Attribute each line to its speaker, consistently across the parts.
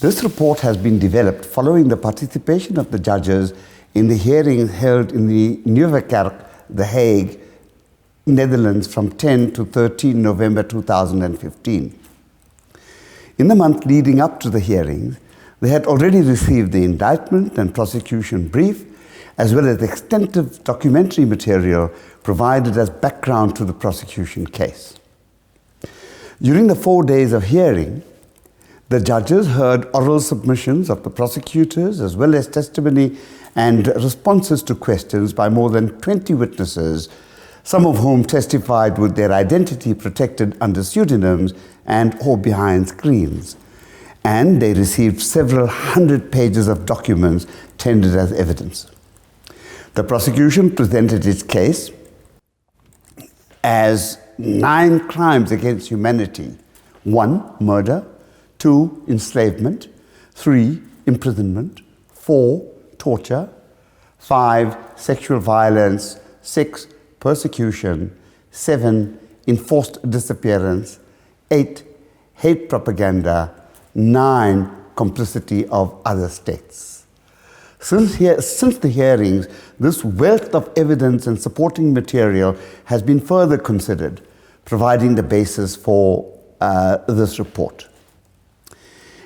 Speaker 1: This report has been developed following the participation of the judges in the hearings held in the Nieuwe Kerk, The Hague, Netherlands from 10 to 13 November 2015. In the month leading up to the hearings, they had already received the indictment and prosecution brief, as well as extensive documentary material provided as background to the prosecution case. During the 4 days of hearing, the judges heard oral submissions of the prosecutors as well as testimony and responses to questions by more than 20 witnesses, some of whom testified with their identity protected under pseudonyms and or behind screens. And they received several hundred pages of documents tendered as evidence. The prosecution presented its case as 9 crimes against humanity: 1, murder; 2, enslavement; 3, imprisonment; 4, torture; 5, sexual violence; 6, persecution; 7, enforced disappearance; 8, hate propaganda; 9, complicity of other states. Since the hearings, this wealth of evidence and supporting material has been further considered, providing the basis for this report.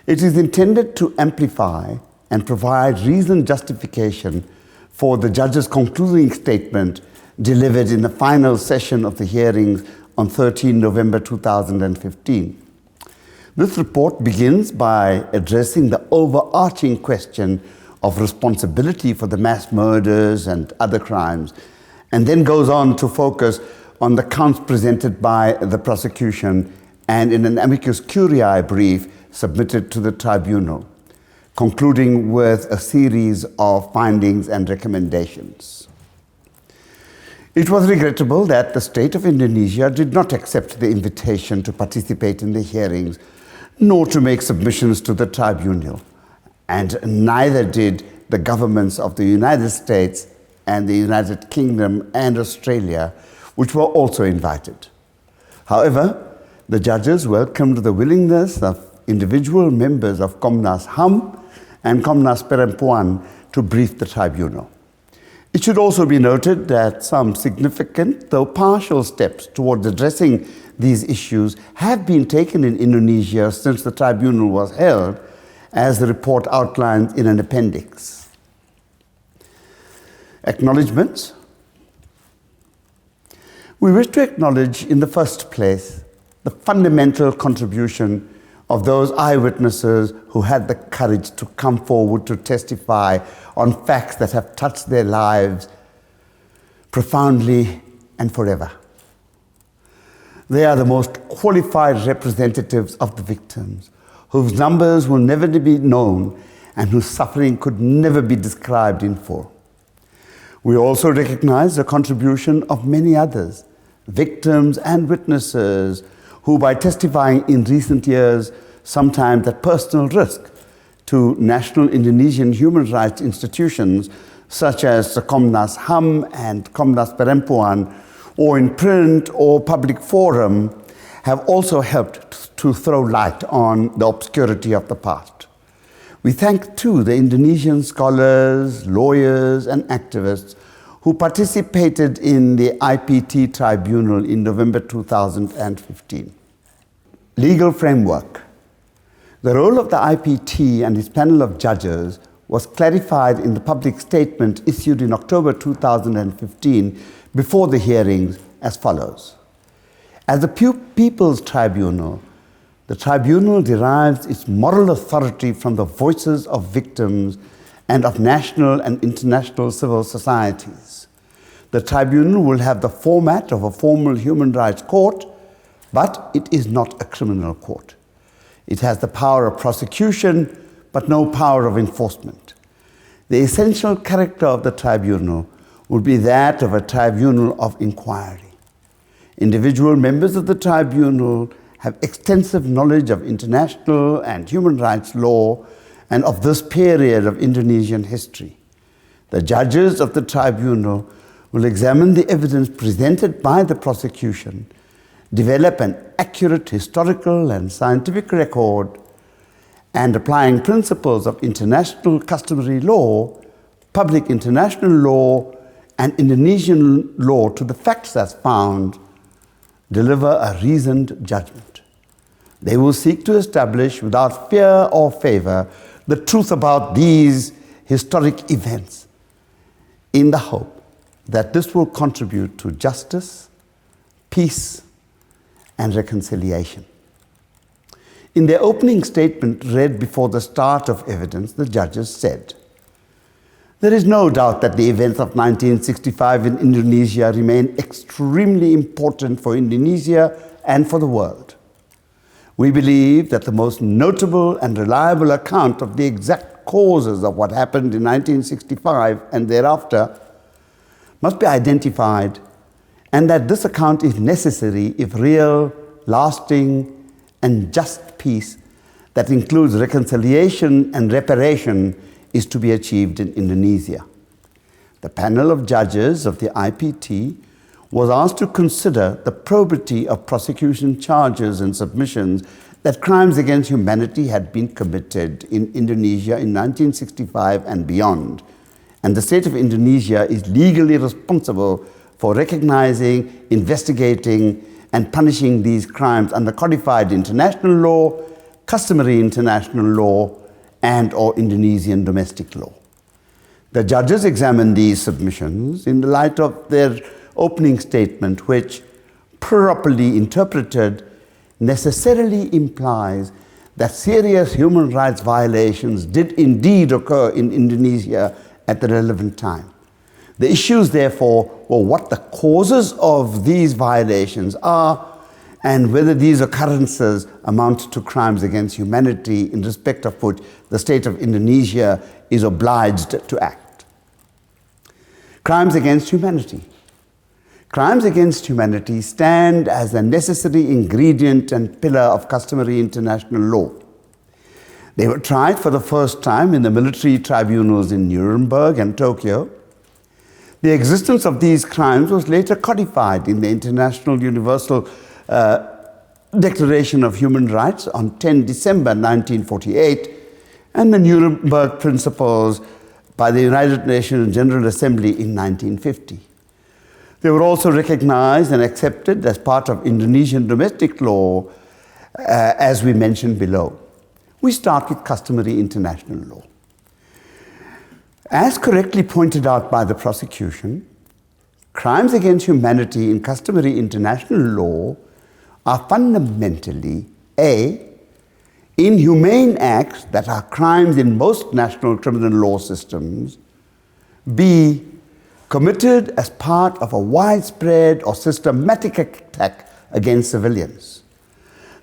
Speaker 1: It is intended to amplify and provide reasoned justification for the judge's concluding statement delivered in the final session of the hearings on 13 November 2015. This report begins by addressing the overarching question of responsibility for the mass murders and other crimes, and then goes on to focus on the counts presented by the prosecution and in an amicus curiae brief submitted to the tribunal, concluding with a series of findings and recommendations. It was regrettable that the state of Indonesia did not accept the invitation to participate in the hearings, nor to make submissions to the tribunal, and neither did the governments of the United States and the United Kingdom and Australia, which were also invited. However, the judges welcomed the willingness of individual members of Komnas HAM and Komnas Perempuan to brief the tribunal. It should also be noted that some significant, though partial, steps towards addressing these issues have been taken in Indonesia since the tribunal was held, as the report outlines in an appendix. Acknowledgements. We wish to acknowledge in the first place the fundamental contribution of those eyewitnesses who had the courage to come forward to testify on facts that have touched their lives profoundly and forever. They are the most qualified representatives of the victims, whose numbers will never be known and whose suffering could never be described in full. We also recognize the contribution of many others, victims and witnesses, who by testifying in recent years, sometimes at personal risk, to national Indonesian human rights institutions such as the Komnas HAM and Komnas Perempuan, or in print or public forum, have also helped to throw light on the obscurity of the past. We thank too the Indonesian scholars, lawyers and activists who participated in the IPT tribunal in November 2015. Legal framework. The role of the IPT and its panel of judges was clarified in the public statement issued in October 2015 before the hearings as follows. As the People's Tribunal, the tribunal derives its moral authority from the voices of victims and of national and international civil societies. The tribunal will have the format of a formal human rights court, but it is not a criminal court. It has the power of prosecution, but no power of enforcement. The essential character of the tribunal would be that of a tribunal of inquiry. Individual members of the tribunal have extensive knowledge of international and human rights law and of this period of Indonesian history. The judges of the tribunal will examine the evidence presented by the prosecution, develop an accurate historical and scientific record, and applying principles of international customary law, public international law, and Indonesian law to the facts as found, deliver a reasoned judgment. They will seek to establish without fear or favor the truth about these historic events in the hope that this will contribute to justice, peace, and reconciliation. In their opening statement read before the start of evidence, the judges said, "There is no doubt that the events of 1965 in Indonesia remain extremely important for Indonesia and for the world. We believe that the most notable and reliable account of the exact causes of what happened in 1965 and thereafter must be identified, and that this account is necessary if real, lasting, and just peace that includes reconciliation and reparation is to be achieved in Indonesia." The panel of judges of the IPT was asked to consider the probity of prosecution charges and submissions that crimes against humanity had been committed in Indonesia in 1965 and beyond, and the state of Indonesia is legally responsible for recognizing, investigating, and punishing these crimes under codified international law, customary international law, and/or Indonesian domestic law. The judges examined these submissions in the light of their opening statement, which, properly interpreted, necessarily implies that serious human rights violations did indeed occur in Indonesia at the relevant time. The issues, therefore, were what the causes of these violations are and whether these occurrences amount to crimes against humanity in respect of which the state of Indonesia is obliged to act. Crimes against humanity. Crimes against humanity stand as a necessary ingredient and pillar of customary international law. They were tried for the first time in the military tribunals in Nuremberg and Tokyo. The existence of these crimes was later codified in the International Universal Declaration of Human Rights on 10 December 1948 and the Nuremberg Principles by the United Nations General Assembly in 1950. They were also recognized and accepted as part of Indonesian domestic law, as we mentioned below. We start with customary international law. As correctly pointed out by the prosecution, crimes against humanity in customary international law are fundamentally A, inhumane acts that are crimes in most national criminal law systems, B, committed as part of a widespread or systematic attack against civilians.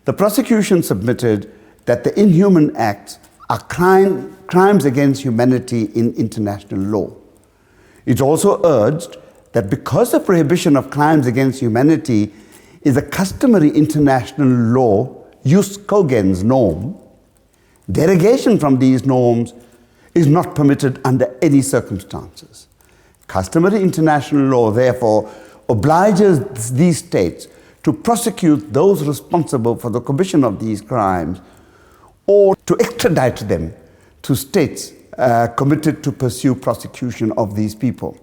Speaker 1: The prosecution submitted that the inhuman acts are crimes against humanity in international law. It also urged that because the prohibition of crimes against humanity is a customary international law jus cogens norm, derogation from these norms is not permitted under any circumstances. Customary international law, therefore, obliges these states to prosecute those responsible for the commission of these crimes or to extradite them to states committed to pursue prosecution of these people.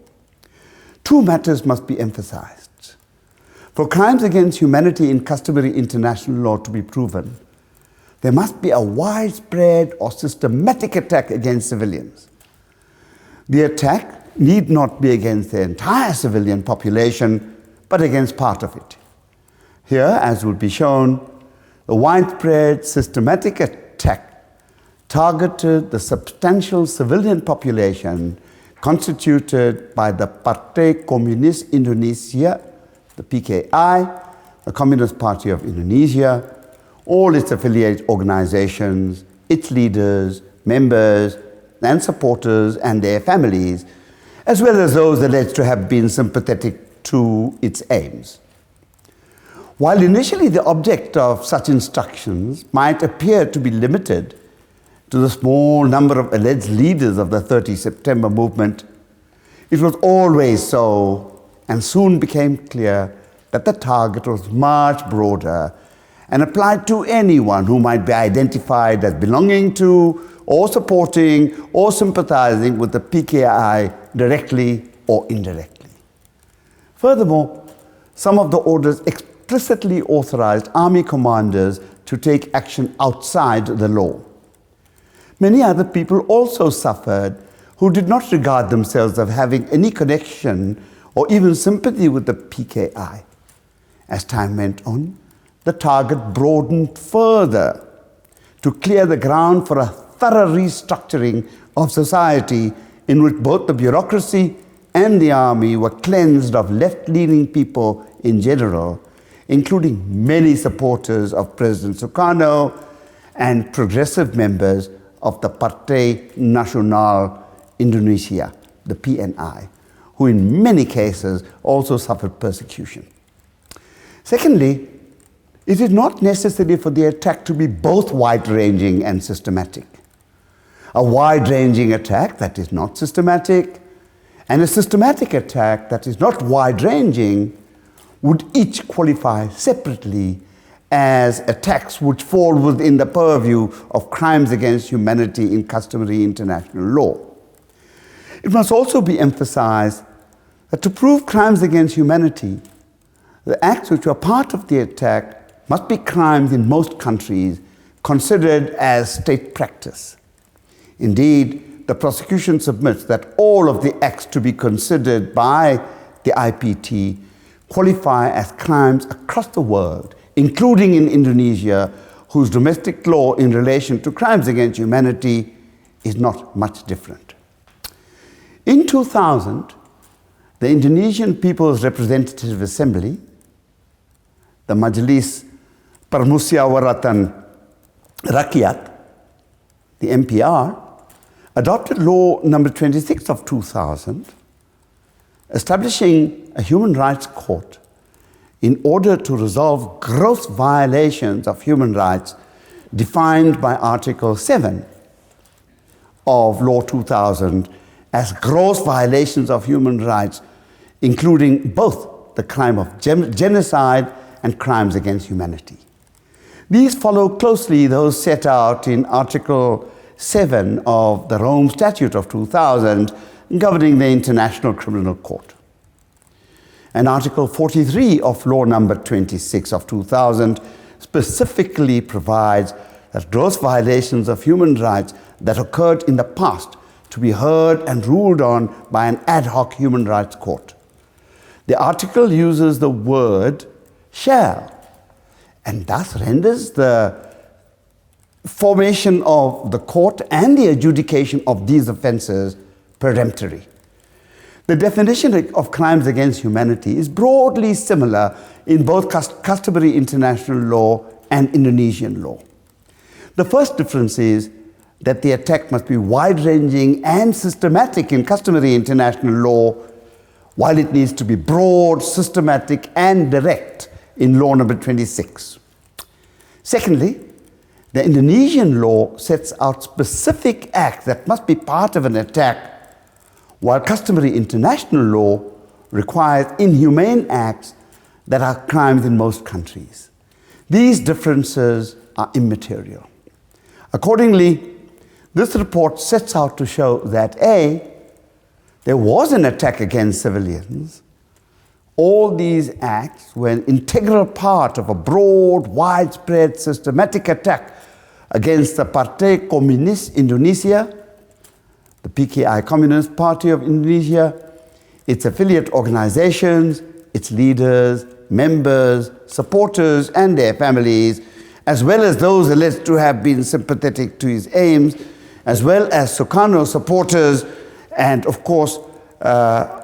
Speaker 1: Two matters must be emphasized. For crimes against humanity in customary international law to be proven, there must be a widespread or systematic attack against civilians. The attack need not be against the entire civilian population, but against part of it. Here, as will be shown, the widespread systematic attack targeted the substantial civilian population constituted by the Partai Komunis Indonesia, the PKI, the Communist Party of Indonesia, all its affiliate organizations, its leaders, members, and supporters and their families, as well as those alleged to have been sympathetic to its aims. While initially the object of such instructions might appear to be limited to the small number of alleged leaders of the 30 September movement, it was always so and soon became clear that the target was much broader and applied to anyone who might be identified as belonging to, or supporting, or sympathizing with the PKI directly or indirectly. Furthermore, some of the orders explicitly authorized army commanders to take action outside the law. Many other people also suffered who did not regard themselves as having any connection or even sympathy with the PKI. As time went on, the target broadened further to clear the ground for a thorough restructuring of society in which both the bureaucracy and the army were cleansed of left-leaning people in general, including many supporters of President Sukarno and progressive members of the Partai Nasional Indonesia, the PNI, who in many cases also suffered persecution. Secondly, it is not necessary for the attack to be both wide-ranging and systematic. A wide-ranging attack that is not systematic and a systematic attack that is not wide-ranging would each qualify separately as attacks which fall within the purview of crimes against humanity in customary international law. It must also be emphasized that to prove crimes against humanity, the acts which were part of the attack must be crimes in most countries considered as state practice. Indeed, the prosecution submits that all of the acts to be considered by the IPT qualify as crimes across the world, including in Indonesia, whose domestic law in relation to crimes against humanity is not much different. In 2000, the Indonesian People's Representative Assembly, the Majelis Permusyawaratan Rakyat, the MPR, adopted Law number 26 of 2000, establishing a human rights court in order to resolve gross violations of human rights defined by Article 7 of Law 2000 as gross violations of human rights, including both the crime of genocide and crimes against humanity. These follow closely those set out in Article 7 of the Rome Statute of 2000 governing the International Criminal Court. And Article 43 of Law number 26 of 2000 specifically provides that gross violations of human rights that occurred in the past to be heard and ruled on by an ad hoc human rights court. The article uses the word shall, and thus renders the formation of the court and the adjudication of these offenses peremptory. The definition of crimes against humanity is broadly similar in both customary international law and Indonesian law. The first difference is that the attack must be wide-ranging and systematic in customary international law, while it needs to be broad, systematic, and direct in Law number 26. Secondly, the Indonesian law sets out specific acts that must be part of an attack, while customary international law requires inhumane acts that are crimes in most countries. These differences are immaterial. Accordingly, this report sets out to show that A, there was an attack against civilians. All these acts were an integral part of a broad, widespread, systematic attack against the Partai Komunis Indonesia, the PKI Communist Party of Indonesia, its affiliate organizations, its leaders, members, supporters, and their families, as well as those alleged to have been sympathetic to his aims, as well as Sukarno supporters, and of course,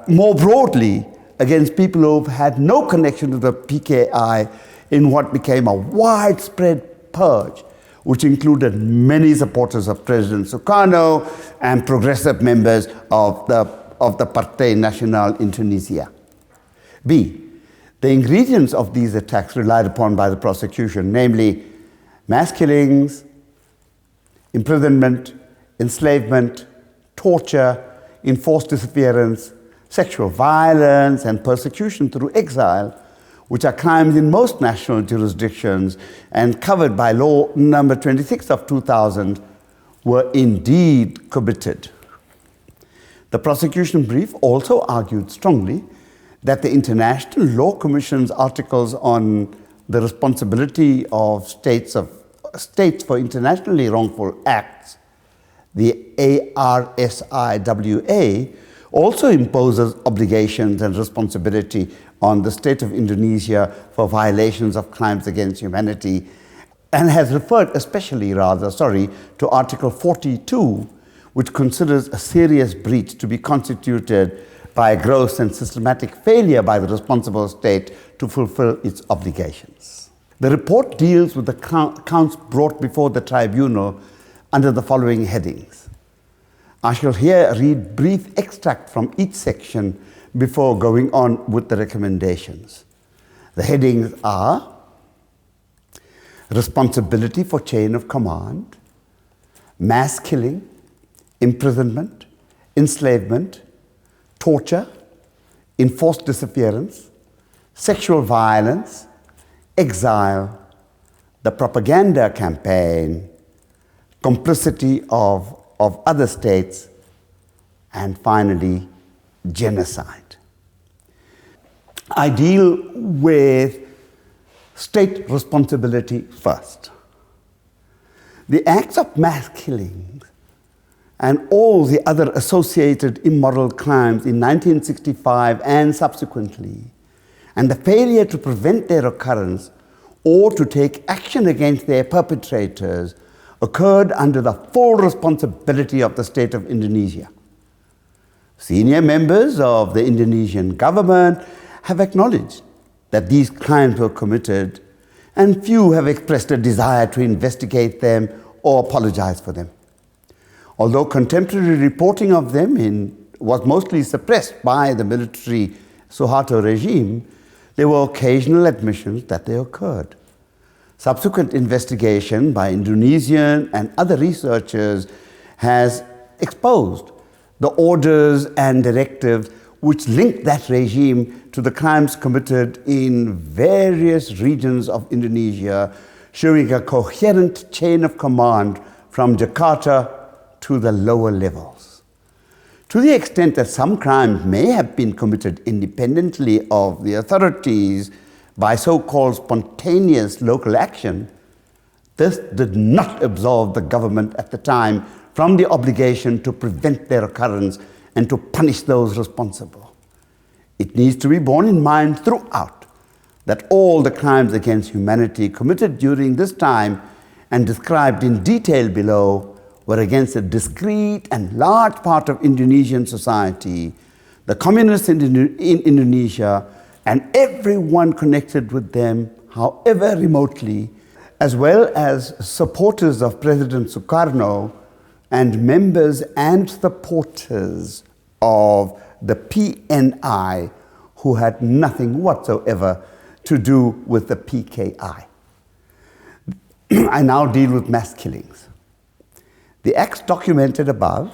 Speaker 1: more broadly, against people who had no connection to the PKI in what became a widespread purge, which included many supporters of President Sukarno and progressive members of the Partai Nasional Indonesia. B, the ingredients of these attacks relied upon by the prosecution, namely mass killings, imprisonment, enslavement, torture, enforced disappearance, sexual violence, and persecution through exile, which are crimes in most national jurisdictions and covered by Law number 26 of 2000, were indeed committed. The prosecution brief also argued strongly that the International Law Commission's articles on the responsibility of states for internationally wrongful acts, the ARSIWA, also imposes obligations and responsibility on the state of Indonesia for violations of crimes against humanity, and has referred to Article 42, which considers a serious breach to be constituted by a gross and systematic failure by the responsible state to fulfill its obligations. The report deals with the counts brought before the tribunal under the following headings. I shall here read brief extract from each section before going on with the recommendations. The headings are responsibility for chain of command, mass killing, imprisonment, enslavement, torture, enforced disappearance, sexual violence, exile, the propaganda campaign, complicity of other states, and finally, genocide. I deal with state responsibility first. The acts of mass killings and all the other associated immoral crimes in 1965 and subsequently, and the failure to prevent their occurrence or to take action against their perpetrators occurred under the full responsibility of the state of Indonesia. Senior members of the Indonesian government have acknowledged that these crimes were committed, and few have expressed a desire to investigate them or apologize for them. Although contemporary reporting of them was mostly suppressed by the military Suharto regime, there were occasional admissions that they occurred. Subsequent investigation by Indonesian and other researchers has exposed the orders and directives which linked that regime to the crimes committed in various regions of Indonesia, showing a coherent chain of command from Jakarta to the lower levels. To the extent that some crimes may have been committed independently of the authorities by so-called spontaneous local action, this did not absolve the government at the time from the obligation to prevent their occurrence and to punish those responsible. It needs to be borne in mind throughout that all the crimes against humanity committed during this time and described in detail below were against a discrete and large part of Indonesian society, the communists in Indonesia, and everyone connected with them, however remotely, as well as supporters of President Sukarno and members and supporters of the PNI who had nothing whatsoever to do with the PKI. I now deal with mass killings. The acts documented above,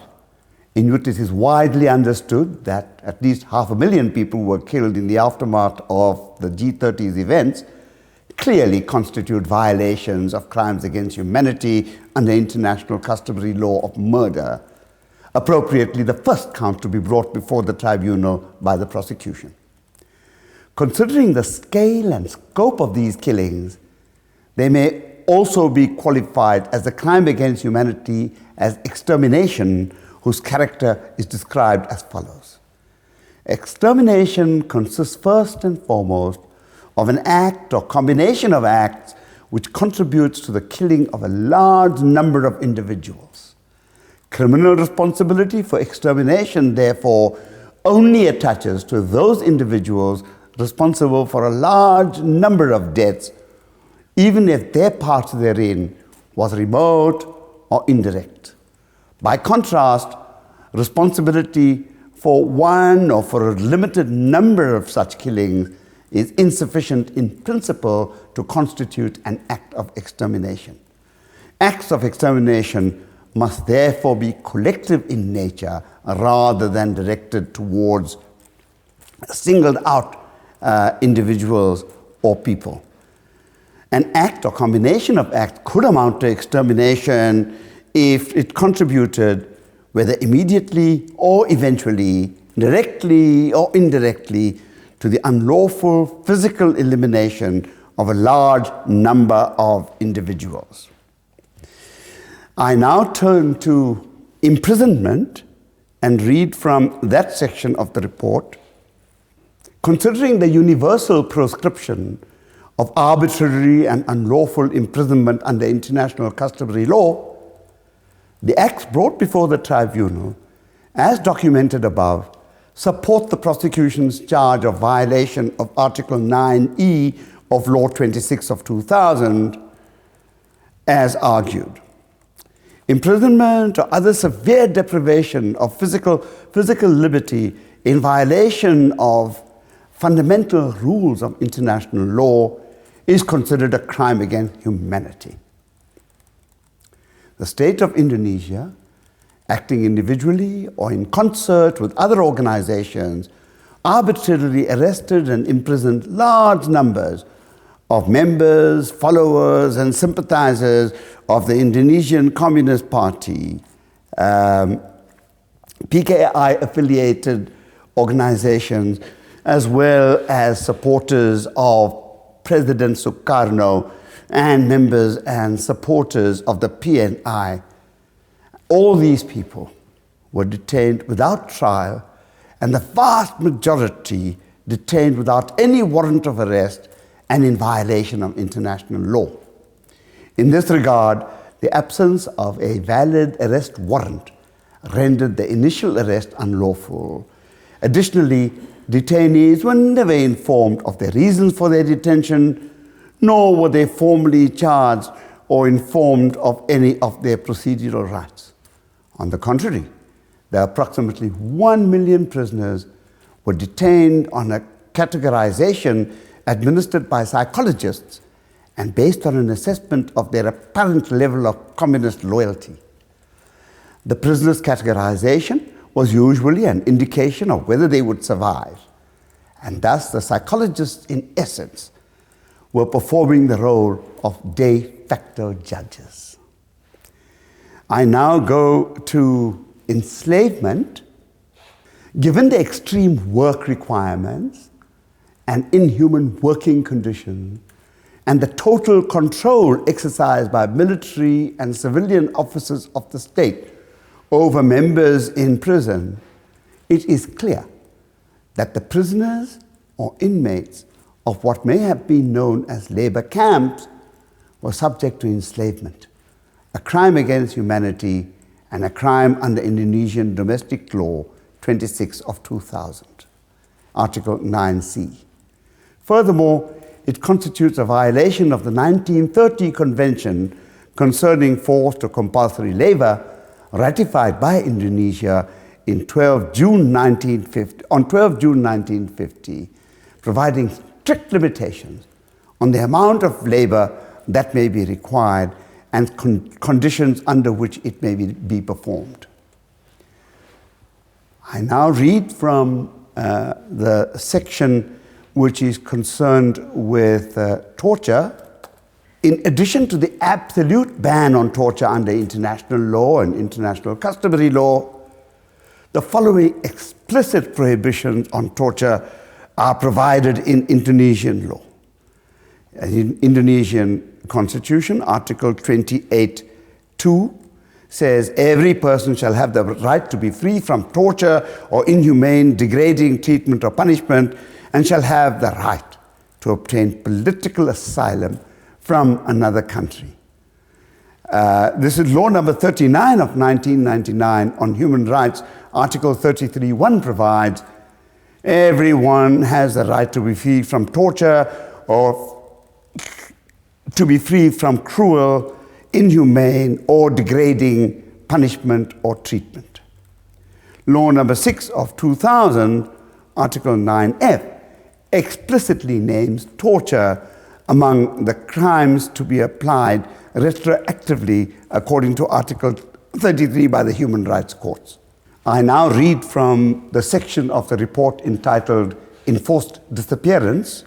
Speaker 1: in which it is widely understood that at least 500,000 people were killed in the aftermath of the G30's events, clearly constitute violations of crimes against humanity under international customary law of murder, appropriately the first count to be brought before the tribunal by the prosecution. Considering the scale and scope of these killings, they may also be qualified as a crime against humanity as extermination, whose character is described as follows. Extermination consists first and foremost of an act or combination of acts which contributes to the killing of a large number of individuals. Criminal responsibility for extermination, therefore, only attaches to those individuals responsible for a large number of deaths, even if their part therein was remote or indirect. By contrast, responsibility for one or for a limited number of such killings is insufficient in principle to constitute an act of extermination. Acts of extermination must therefore be collective in nature rather than directed towards singled out individuals or people. An act or combination of acts could amount to extermination if it contributed, whether immediately or eventually, directly or indirectly, to the unlawful physical elimination of a large number of individuals. I now turn to imprisonment and read from that section of the report. Considering the universal proscription of arbitrary and unlawful imprisonment under international customary law, the acts brought before the tribunal, as documented above, support the prosecution's charge of violation of Article 9E of Law 26 of 2000, as argued. Imprisonment or other severe deprivation of physical liberty in violation of fundamental rules of international law is considered a crime against humanity. The state of Indonesia, acting individually or in concert with other organizations, arbitrarily arrested and imprisoned large numbers of members, followers, and sympathizers of the Indonesian Communist Party, PKI-affiliated organizations, as well as supporters of President Sukarno and members and supporters of the PNI. All these people were detained without trial, and the vast majority detained without any warrant of arrest and in violation of international law. In this regard, the absence of a valid arrest warrant rendered the initial arrest unlawful. Additionally, detainees were never informed of the reasons for their detention, nor were they formally charged or informed of any of their procedural rights. On the contrary, the approximately 1 million prisoners were detained on a categorization administered by psychologists and based on an assessment of their apparent level of communist loyalty. The prisoners' categorization was usually an indication of whether they would survive, and thus the psychologists, in essence, were performing the role of de facto judges. I now go to enslavement. Given the extreme work requirements and inhuman working conditions, and the total control exercised by military and civilian officers of the state over members in prison, it is clear that the prisoners or inmates of what may have been known as labor camps were subject to enslavement, a crime against humanity and a crime under Indonesian Domestic Law 26 of 2000, Article 9C. Furthermore, it constitutes a violation of the 1930 Convention concerning forced or compulsory labor, ratified by Indonesia on 12 June 1950, providing strict limitations on the amount of labor that may be required and conditions under which it may be performed. I now read from the section which is concerned with torture. In addition to the absolute ban on torture under international law and international customary law, the following explicit prohibitions on torture are provided in Indonesian law. In Indonesian Constitution, Article 28(2) says, every person shall have the right to be free from torture or inhumane, degrading treatment or punishment, and shall have the right to obtain political asylum from another country. This is law number 39 of 1999 on human rights. Article 33(1) provides, everyone has the right to be free from torture or to be free from cruel, inhumane, or degrading punishment or treatment. Law number 6 of 2000, Article 9F, explicitly names torture among the crimes to be applied retroactively according to Article 33 by the Human Rights Courts. I now read from the section of the report entitled Enforced Disappearance.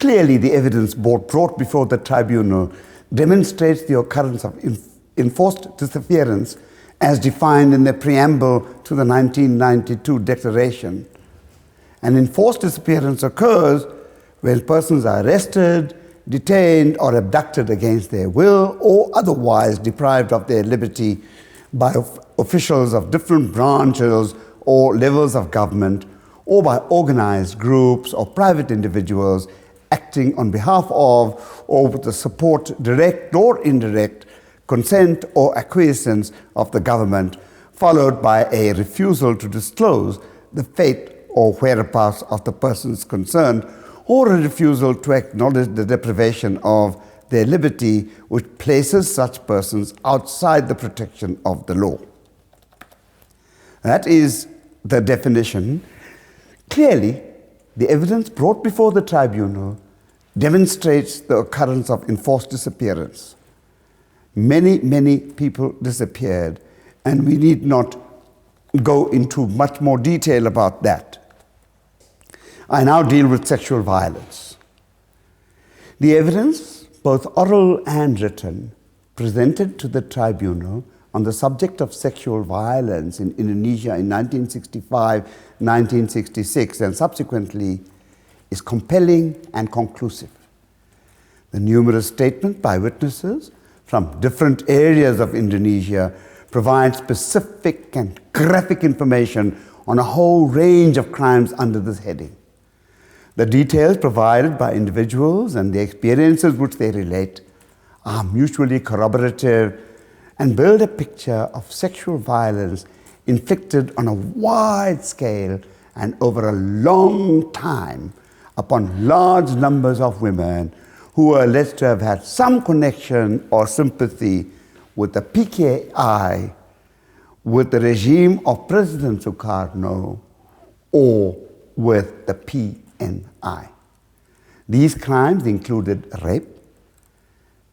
Speaker 1: Clearly, the evidence brought before the tribunal demonstrates the occurrence of enforced disappearance as defined in the preamble to the 1992 Declaration. An enforced disappearance occurs when persons are arrested, detained, or abducted against their will or otherwise deprived of their liberty by officials of different branches or levels of government, or by organized groups or private individuals acting on behalf of or with the support, direct or indirect, consent or acquiescence of the government, followed by a refusal to disclose the fate or whereabouts of the persons concerned, or a refusal to acknowledge the deprivation of their liberty, which places such persons outside the protection of the law. That is the definition. Clearly, the evidence brought before the tribunal demonstrates the occurrence of enforced disappearance. Many people disappeared, and we need not go into much more detail about that. I now deal with sexual violence. The evidence, both oral and written, presented to the tribunal on the subject of sexual violence in Indonesia in 1965, 1966, and subsequently, is compelling and conclusive. The numerous statements by witnesses from different areas of Indonesia provide specific and graphic information on a whole range of crimes under this heading. The details provided by individuals and the experiences which they relate are mutually corroborative and build a picture of sexual violence inflicted on a wide scale and over a long time upon large numbers of women who were alleged to have had some connection or sympathy with the PKI, with the regime of President Sukarno, or with the PNI. These crimes included rape,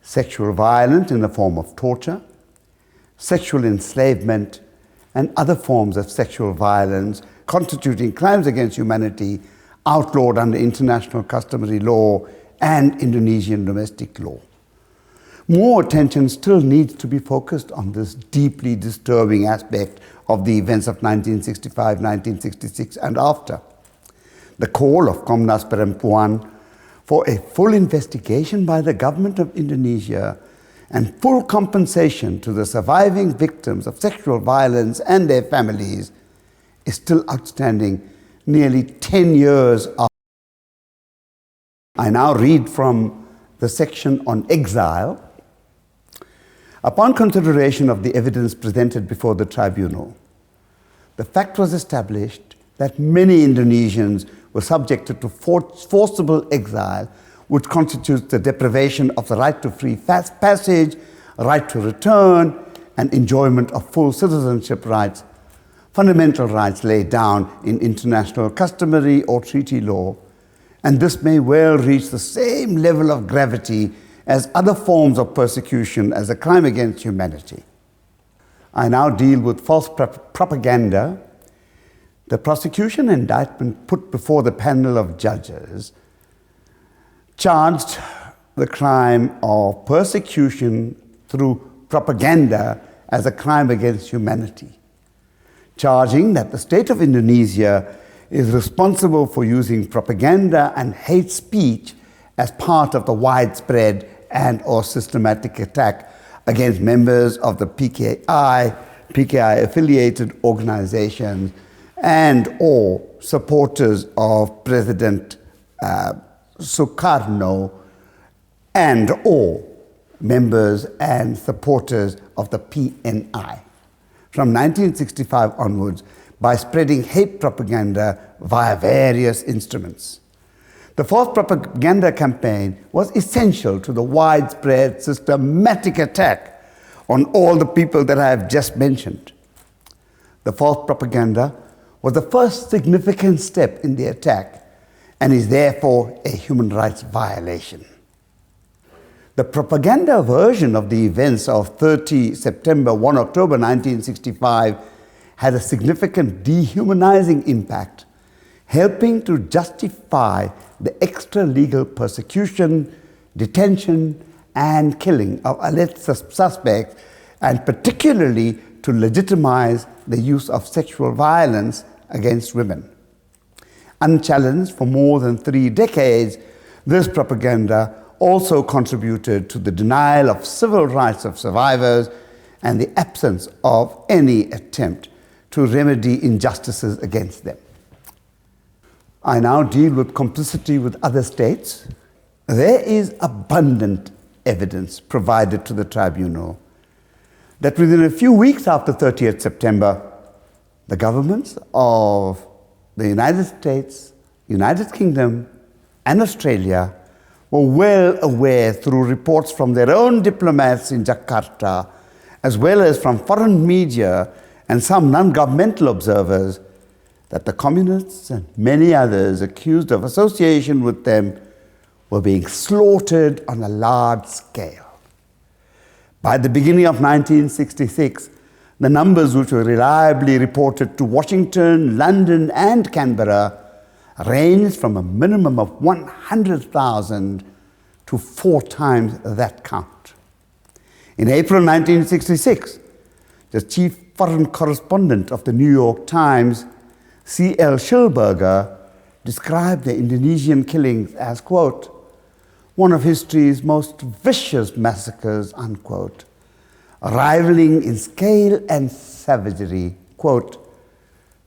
Speaker 1: sexual violence in the form of torture, sexual enslavement, and other forms of sexual violence constituting crimes against humanity outlawed under international customary law and Indonesian domestic law. More attention still needs to be focused on this deeply disturbing aspect of the events of 1965, 1966 and after. The call of Komnas Perempuan for a full investigation by the government of Indonesia and full compensation to the surviving victims of sexual violence and their families is still outstanding nearly 10 years after. I now read from the section on exile. Upon consideration of the evidence presented before the tribunal, the fact was established that many Indonesians were subjected to forcible exile, which constitutes the deprivation of the right to free passage, right to return, and enjoyment of full citizenship rights, fundamental rights laid down in international customary or treaty law, and this may well reach the same level of gravity as other forms of persecution as a crime against humanity. I now deal with false propaganda. The prosecution indictment put before the panel of judges charged the crime of persecution through propaganda as a crime against humanity, charging that the state of Indonesia is responsible for using propaganda and hate speech as part of the widespread and or systematic attack against members of the PKI, PKI-affiliated organizations, and or supporters of President Sukarno, and or members and supporters of the PNI from 1965 onwards by spreading hate propaganda via various instruments. The false propaganda campaign was essential to the widespread systematic attack on all the people that I have just mentioned. The false propaganda was the first significant step in the attack and is therefore a human rights violation. The propaganda version of the events of 30 September, 1 October 1965 had a significant dehumanizing impact, helping to justify the extra-legal persecution, detention, and killing of alleged suspects, and particularly to legitimize the use of sexual violence against women. Unchallenged for more than 3 decades, this propaganda also contributed to the denial of civil rights of survivors and the absence of any attempt to remedy injustices against them. I now deal with complicity with other states. There is abundant evidence provided to the tribunal that within a few weeks after 30th September, the governments of the United States, United Kingdom, and Australia were well aware through reports from their own diplomats in Jakarta, as well as from foreign media and some non-governmental observers, that the communists and many others accused of association with them were being slaughtered on a large scale. By the beginning of 1966, the numbers which were reliably reported to Washington, London, and Canberra ranged from a minimum of 100,000 to 4 times that count. In April 1966, the chief foreign correspondent of the New York Times, C.L. Schilberger, described the Indonesian killings as, quote, one of history's most vicious massacres, unquote, rivaling in scale and savagery, quote,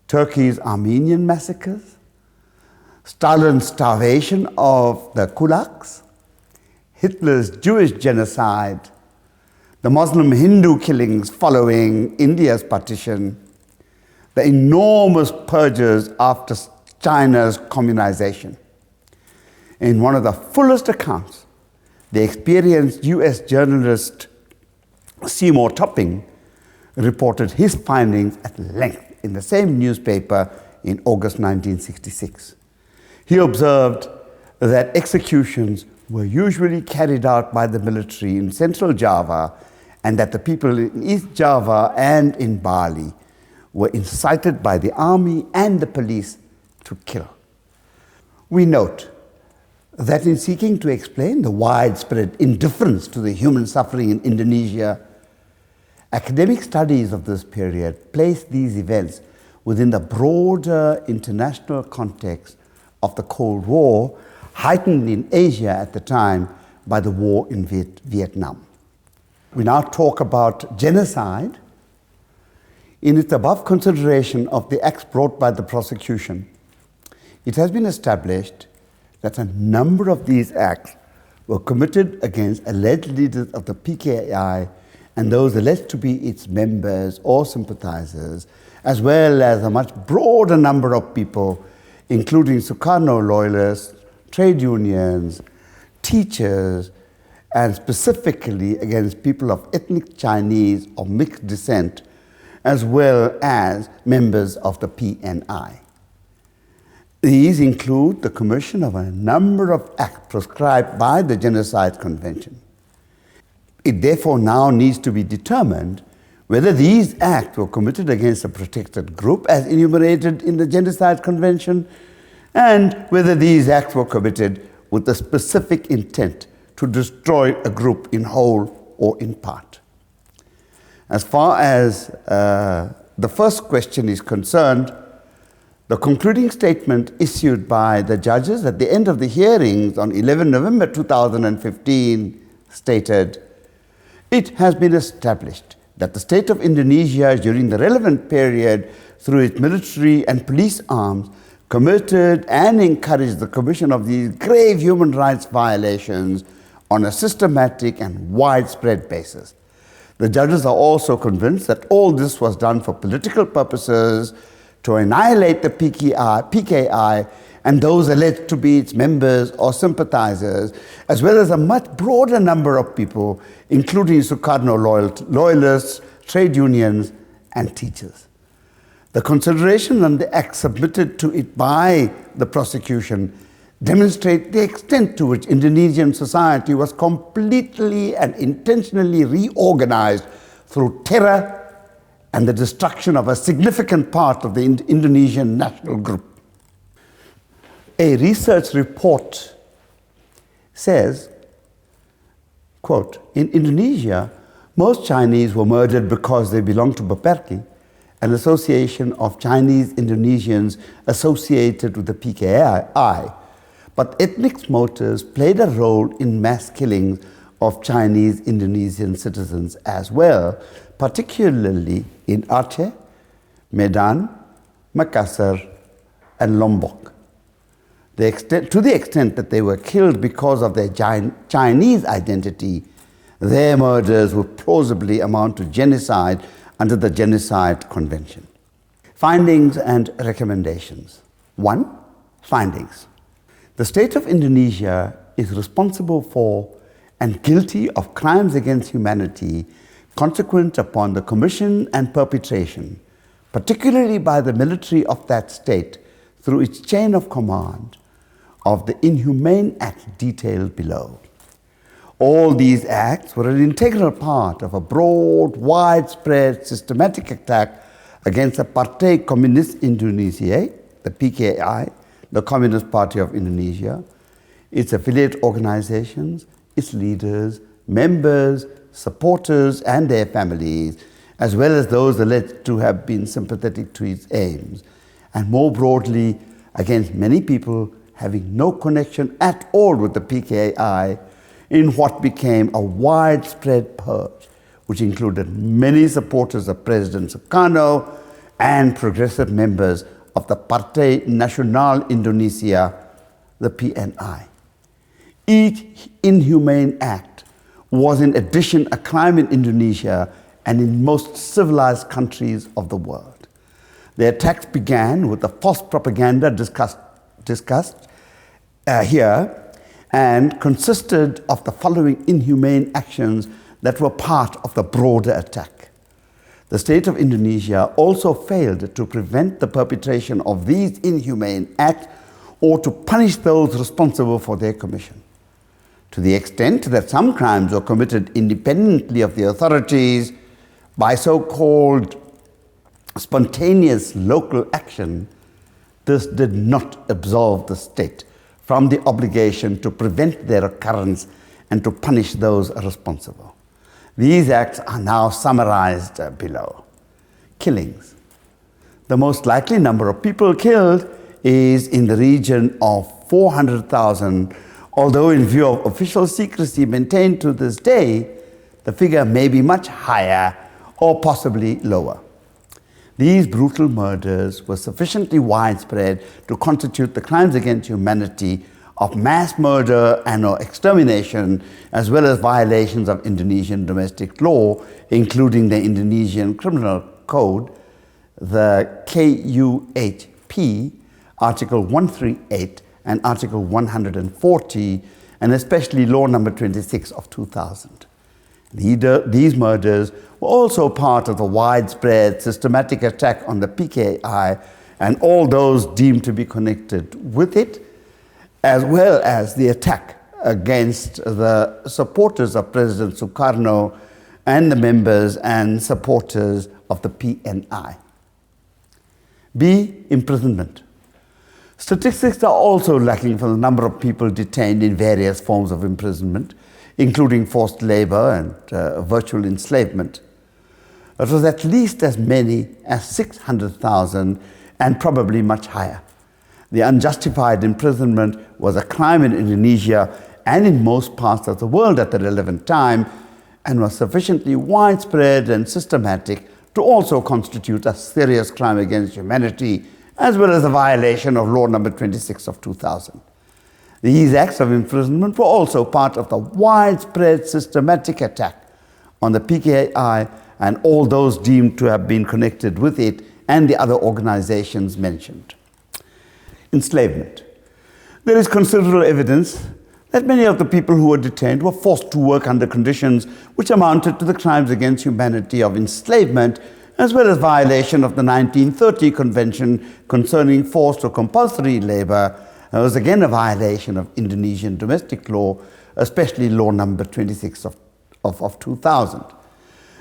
Speaker 1: Turkey's Armenian massacres, Stalin's starvation of the kulaks, Hitler's Jewish genocide, the Muslim Hindu killings following India's partition, the enormous purges after China's communization. In one of the fullest accounts, the experienced US journalist Seymour Topping reported his findings at length in the same newspaper in August 1966. He observed that executions were usually carried out by the military in central Java, and that the people in East Java and in Bali were incited by the army and the police to kill. We note that in seeking to explain the widespread indifference to the human suffering in Indonesia, academic studies of this period place these events within the broader international context of the Cold War, heightened in Asia at the time by the war in Vietnam. We now talk about genocide. In its above consideration of the acts brought by the prosecution, it has been established that a number of these acts were committed against alleged leaders of the PKI and those alleged to be its members or sympathizers, as well as a much broader number of people, including Sukarno loyalists, trade unions, teachers, and specifically against people of ethnic Chinese or mixed descent, as well as members of the PNI. These include the commission of a number of acts prescribed by the Genocide Convention. It therefore now needs to be determined whether these acts were committed against a protected group as enumerated in the Genocide Convention, and whether these acts were committed with the specific intent to destroy a group in whole or in part. As far as the first question is concerned, the concluding statement issued by the judges at the end of the hearings on 11 November 2015 stated, "It has been established that the state of Indonesia during the relevant period through its military and police arms committed and encouraged the commission of these grave human rights violations on a systematic and widespread basis. The judges are also convinced that all this was done for political purposes, to annihilate the PKI and those alleged to be its members or sympathizers, as well as a much broader number of people, including Sukarno loyalists, trade unions, and teachers. The consideration and the acts submitted to it by the prosecution demonstrate the extent to which Indonesian society was completely and intentionally reorganized through terror and the destruction of a significant part of the Indonesian national group. A research report says, quote, in Indonesia, most Chinese were murdered because they belonged to Baperki, an association of Chinese Indonesians associated with the PKI, but ethnic motives played a role in mass killings of Chinese Indonesian citizens as well, particularly in Aceh, Medan, Makassar, and Lombok. To the extent that they were killed because of their Chinese identity, their murders would plausibly amount to genocide under the Genocide Convention. Findings and recommendations. 1. Findings. The state of Indonesia is responsible for and guilty of crimes against humanity consequent upon the commission and perpetration, particularly by the military of that state through its chain of command, of the inhumane act detailed below. All these acts were an integral part of a broad, widespread, systematic attack against the Partai Komunis Indonesia, the PKI, the Communist Party of Indonesia, its affiliate organizations, its leaders, members, supporters, and their families, as well as those alleged to have been sympathetic to its aims, and more broadly, against many people having no connection at all with the PKI, in what became a widespread purge, which included many supporters of President Sukarno and progressive members of the Partai Nasional Indonesia, the PNI. Each inhumane act was in addition a crime in Indonesia and in most civilized countries of the world. The attacks began with the false propaganda discussed here, and consisted of the following inhumane actions that were part of the broader attack. The state of Indonesia also failed to prevent the perpetration of these inhumane acts or to punish those responsible for their commission. To the extent that some crimes were committed independently of the authorities by so-called spontaneous local action, this did not absolve the state from the obligation to prevent their occurrence and to punish those responsible. These acts are now summarized below. Killings. The most likely number of people killed is in the region of 400,000, although in view of official secrecy maintained to this day, the figure may be much higher or possibly lower. These brutal murders were sufficiently widespread to constitute the crimes against humanity of mass murder and or extermination, as well as violations of Indonesian domestic law, including the Indonesian Criminal Code, the KUHP, Article 138 and Article 140, and especially Law Number 26 of 2000. These murders were also part of the widespread systematic attack on the PKI and all those deemed to be connected with it, as well as the attack against the supporters of President Sukarno and the members and supporters of the PNI. B. Imprisonment. Statistics are also lacking for the number of people detained in various forms of imprisonment, including forced labor and virtual enslavement. It was at least as many as 600,000 and probably much higher. The unjustified imprisonment was a crime in Indonesia and in most parts of the world at the relevant time, and was sufficiently widespread and systematic to also constitute a serious crime against humanity, as well as a violation of Law Number 26 of 2000. These acts of imprisonment were also part of the widespread systematic attack on the PKI and all those deemed to have been connected with it and the other organizations mentioned. Enslavement. There is considerable evidence that many of the people who were detained were forced to work under conditions which amounted to the crimes against humanity of enslavement, as well as violation of the 1930 Convention concerning forced or compulsory labor. It was again a violation of Indonesian domestic law, especially Law Number 26 of 2000.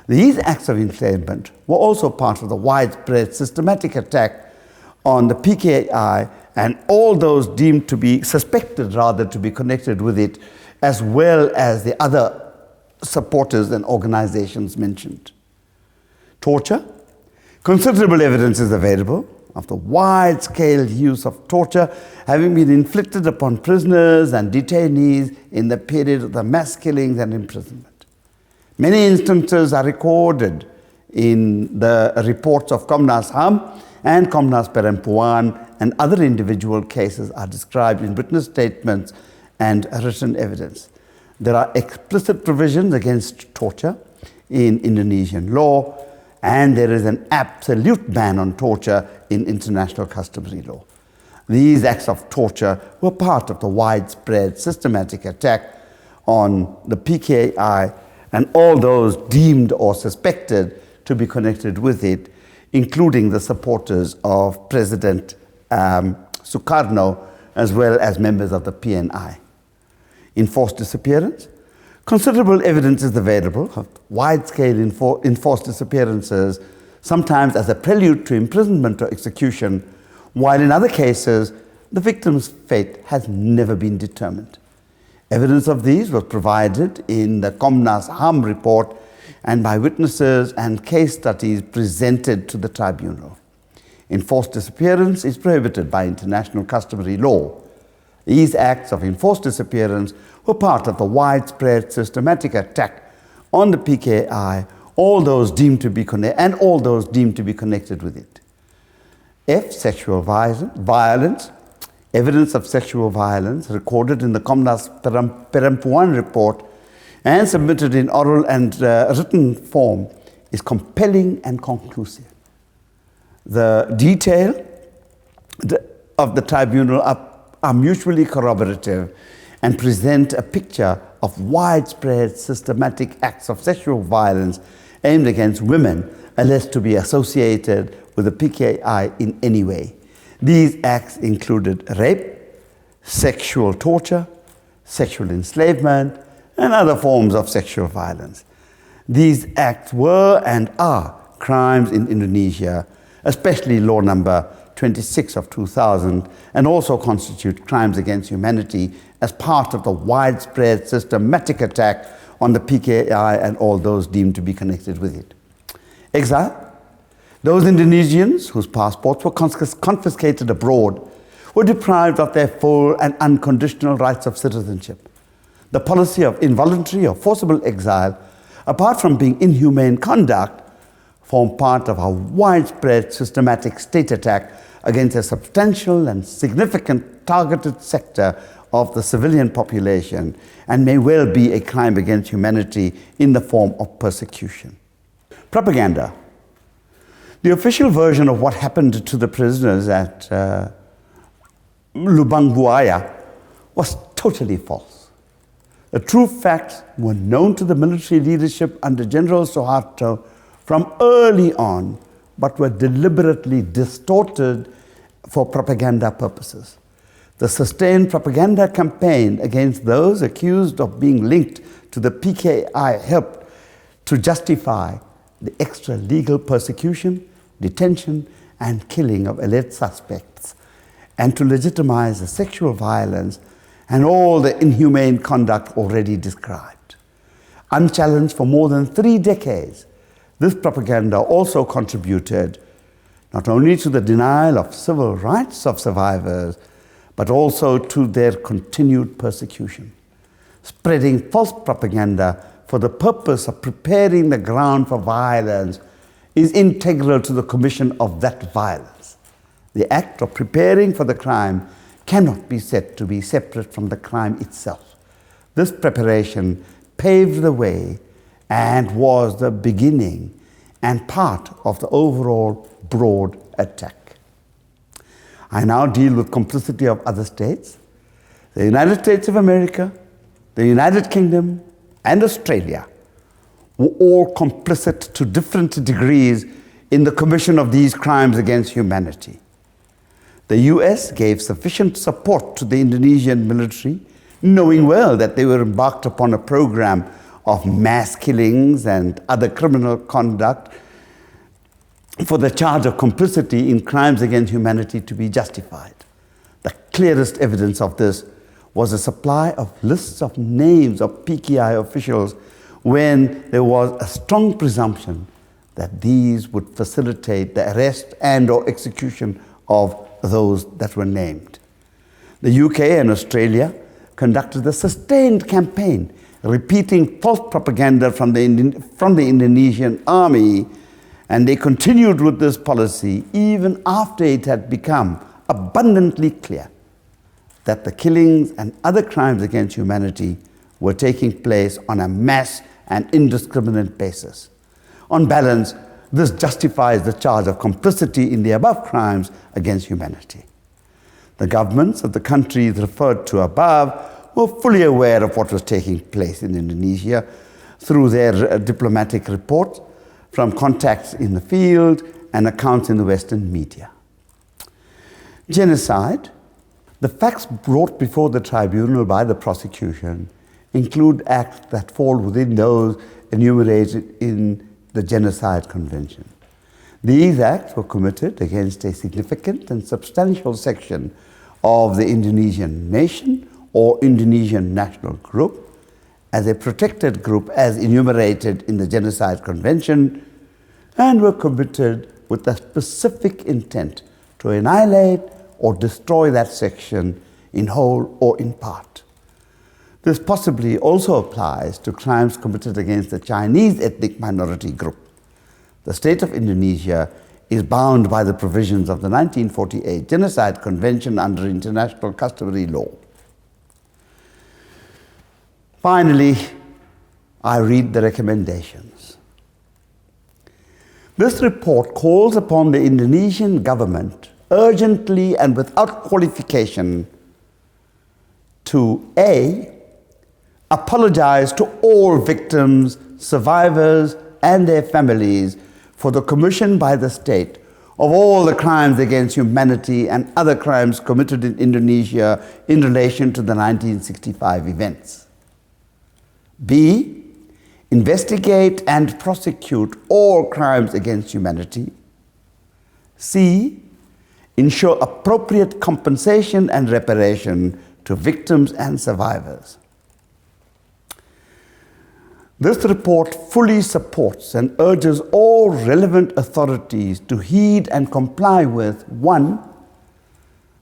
Speaker 1: These acts of enslavement were also part of the widespread systematic attack on the PKI and all those deemed to be suspected, rather, to be connected with it, as well as the other supporters and organizations mentioned. Torture. Considerable evidence is available of the wide-scale use of torture having been inflicted upon prisoners and detainees in the period of the mass killings and imprisonment. Many instances are recorded in the reports of Komnas Ham and Komnas Perempuan, and other individual cases are described in witness statements and written evidence. There are explicit provisions against torture in Indonesian law, and there is an absolute ban on torture in international customary law. These acts of torture were part of the widespread systematic attack on the PKI and all those deemed or suspected to be connected with it, including the supporters of President Sukarno, as well as members of the PNI. Enforced disappearance. Considerable evidence is available of wide-scale enforced disappearances, sometimes as a prelude to imprisonment or execution, while in other cases, the victim's fate has never been determined. Evidence of these was provided in the Komnas Ham report and by witnesses and case studies presented to the tribunal. Enforced disappearance is prohibited by international customary law. These acts of enforced disappearance were part of the widespread systematic attack on the PKI, all those deemed to be connected with it. F. Sexual violence. Evidence of sexual violence recorded in the Komnas Perempuan report and submitted in oral and written form is compelling and conclusive. The detail of the tribunal are mutually corroborative and present a picture of widespread systematic acts of sexual violence aimed against women alleged to be associated with the PKI in any way. These acts included rape, sexual torture, sexual enslavement, and other forms of sexual violence. These acts were and are crimes in Indonesia, especially law number 26 of 2000, and also constitute crimes against humanity as part of the widespread systematic attack on the PKI and all those deemed to be connected with it. Exile. Those Indonesians whose passports were confiscated abroad were deprived of their full and unconditional rights of citizenship. The policy of involuntary or forcible exile, apart from being inhumane conduct, formed part of a widespread systematic state attack against a substantial and significant targeted sector of the civilian population, and may well be a crime against humanity in the form of persecution. Propaganda. The official version of what happened to the prisoners at Lubang Buaya was totally false. The true facts were known to the military leadership under General Suharto from early on, but were deliberately distorted for propaganda purposes. The sustained propaganda campaign against those accused of being linked to the PKI helped to justify the extra-legal persecution, detention, and killing of alleged suspects, and to legitimize the sexual violence and all the inhumane conduct already described. Unchallenged for more than 3 decades, this propaganda also contributed not only to the denial of civil rights of survivors, but also to their continued persecution. Spreading false propaganda for the purpose of preparing the ground for violence is integral to the commission of that violence. The act of preparing for the crime cannot be said to be separate from the crime itself. This preparation paved the way and was the beginning and part of the overall broad attack. I now deal with complicity of other states. The United States of America, the United Kingdom, and Australia were all complicit to different degrees in the commission of these crimes against humanity. The US gave sufficient support to the Indonesian military, knowing well that they were embarked upon a program of mass killings and other criminal conduct, for the charge of complicity in crimes against humanity to be justified. The clearest evidence of this was a supply of lists of names of PKI officials when there was a strong presumption that these would facilitate the arrest and/or execution of those that were named. The UK and Australia conducted a sustained campaign repeating false propaganda from the Indonesian army, and they continued with this policy even after it had become abundantly clear that the killings and other crimes against humanity were taking place on a mass and indiscriminate basis. On balance, this justifies the charge of complicity in the above crimes against humanity. The governments of the countries referred to above were fully aware of what was taking place in Indonesia through their diplomatic reports, from contacts in the field and accounts in the Western media. Genocide. The facts brought before the tribunal by the prosecution include acts that fall within those enumerated in the Genocide Convention. These acts were committed against a significant and substantial section of the Indonesian nation or Indonesian national group as a protected group as enumerated in the Genocide Convention, and were committed with a specific intent to annihilate or destroy that section in whole or in part. This possibly also applies to crimes committed against the Chinese ethnic minority group. The state of Indonesia is bound by the provisions of the 1948 Genocide Convention under international customary law. Finally, I read the recommendations. This report calls upon the Indonesian government urgently and without qualification to A, apologize to all victims, survivors, and their families for the commission by the state of all the crimes against humanity and other crimes committed in Indonesia in relation to the 1965 events. B, investigate and prosecute all crimes against humanity. C, ensure appropriate compensation and reparation to victims and survivors. This report fully supports and urges all relevant authorities to heed and comply with 1.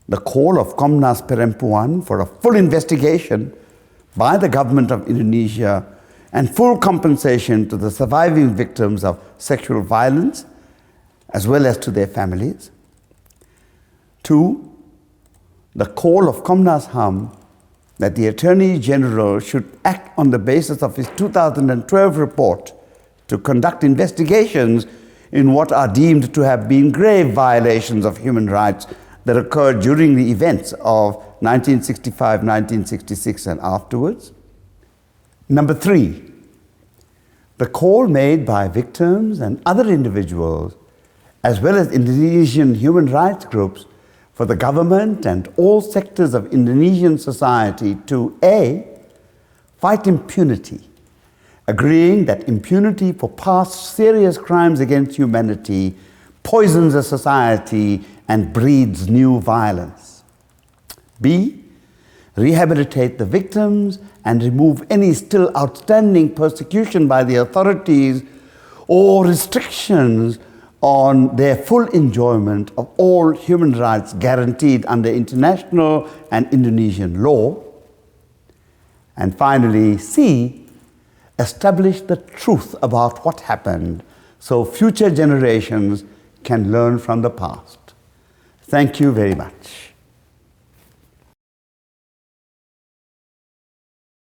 Speaker 1: The call of Komnas Perempuan for a full investigation by the government of Indonesia and full compensation to the surviving victims of sexual violence as well as to their families. 2. The call of Komnas HAM that the Attorney General should act on the basis of his 2012 report to conduct investigations in what are deemed to have been grave violations of human rights that occurred during the events of 1965, 1966 and afterwards. Number 3, the call made by victims and other individuals as well as Indonesian human rights groups for the government and all sectors of Indonesian society to A, fight impunity, agreeing that impunity for past serious crimes against humanity poisons a society and breeds new violence. B, rehabilitate the victims and remove any still outstanding persecution by the authorities or restrictions on their full enjoyment of all human rights guaranteed under international and Indonesian law. And finally, C, establish the truth about what happened so future generations can learn from the past. Thank you very much.